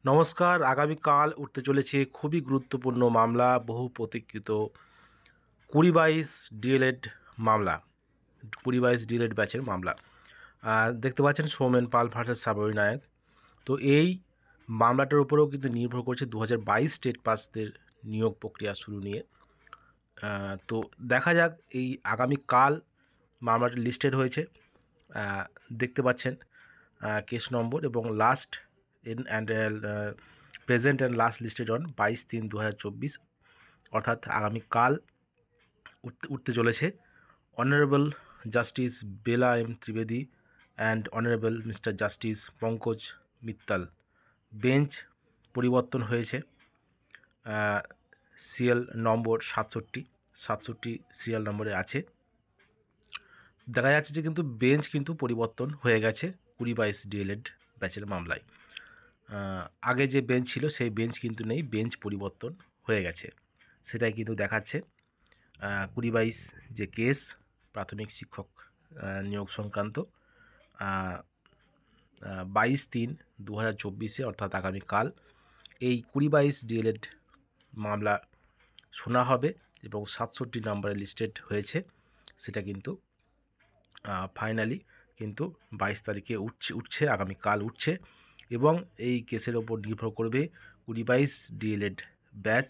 নমস্কার। আগামীকাল উঠতে চলেছে খুবই গুরুত্বপূর্ণ মামলা, বহু প্রতীক্ষিত ২০-২২ ডিএলএড মামলা, ২০-২২ ডিএলএড ব্যাচের মামলা। দেখতে পাচ্ছেন সৌমেন পাল ভার্সাস সাবরী নায়ক। তো এই মামলাটার উপরেও কিন্তু নির্ভর করছে ২০২২ স্টেট পাসদের নিয়োগ প্রক্রিয়া শুরু নিয়ে। তো দেখা যাক এই আগামীকাল মামলাটি লিস্টেড হয়েছে। দেখতে পাচ্ছেন কেস নম্বর এবং last and present and last listed on 22/3/2024, অর্থাৎ আগামীকাল উঠতে চলেছে honourable justice Bela M Trivedi and honourable mister justice Pankaj Mittal. Bench পরিবর্তন হয়েছে। সিরিয়াল নম্বর 67 সিরিয়াল নম্বরে আছে। দেখা যাচ্ছে যে কিন্তু বেঞ্চ কিন্তু পরিবর্তন হয়ে গেছে ২০-২২ ডিএলএড ব্যাচের মামলায়। আগে যে বেঞ্চ ছিল সেই বেঞ্চ কিন্তু নেই, বেঞ্চ পরিবর্তন হয়ে গেছে, সেটাই কিন্তু দেখাচ্ছে। ২০-২২ যে কেস প্রাথমিক শিক্ষক নিয়োগ সংক্রান্ত 22/3/2024 অর্থাৎ আগামীকাল এই ২০-২২ ডিএলএড মামলা শোনা হবে এবং 67 নম্বরে লিস্টেড হয়েছে। সেটা কিন্তু ফাইনালি কিন্তু 22 তারিখে উঠছে আগামীকাল উঠছে এবং এই কেসের ওপর নির্ভর করবে ২০-২২ ডিএলএড ব্যাচ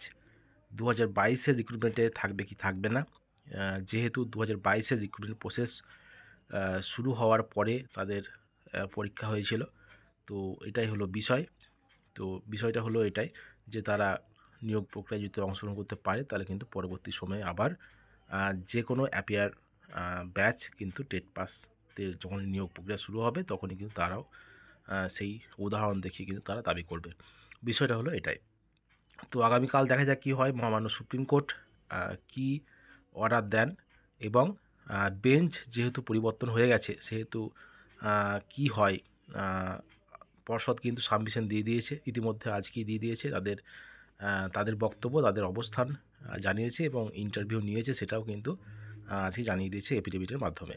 ২০২২-এর রিক্রুটমেন্টে থাকবে কি থাকবে না। যেহেতু ২০২২-এর রিক্রুটমেন্ট প্রসেস শুরু হওয়ার পরে তাদের পরীক্ষা হয়েছিল, তো এটাই হলো বিষয়। তো বিষয়টা হলো এটাই যে তারা নিয়োগ প্রক্রিয়ায় যদি অংশগ্রহণ করতে পারে তাহলে কিন্তু পরবর্তী সময়ে আবার যে কোনো অ্যাপিয়ার ব্যাচ কিন্তু টেট পাসদের যখন নিয়োগ প্রক্রিয়া শুরু হবে তখনই কিন্তু তারাও সেই উদাহরণ দেখিয়ে কিন্তু তারা দাবি করবে। বিষয়টা হলো এটাই। তো আগামীকাল দেখা যাক কী হয়, মহামান্য সুপ্রিম কোর্ট কী অর্ডার দেন এবং বেঞ্চ যেহেতু পরিবর্তন হয়ে গেছে সেহেতু কি হয়। পর্ষদ কিন্তু সাবমিশন দিয়ে দিয়েছে ইতিমধ্যে, আজকেই দিয়ে দিয়েছে তাদের বক্তব্য, তাদের অবস্থান জানিয়েছে এবং ইন্টারভিউ নিয়েছে, সেটাও কিন্তু আজকে জানিয়ে দিয়েছে এফিডেভিটের মাধ্যমে।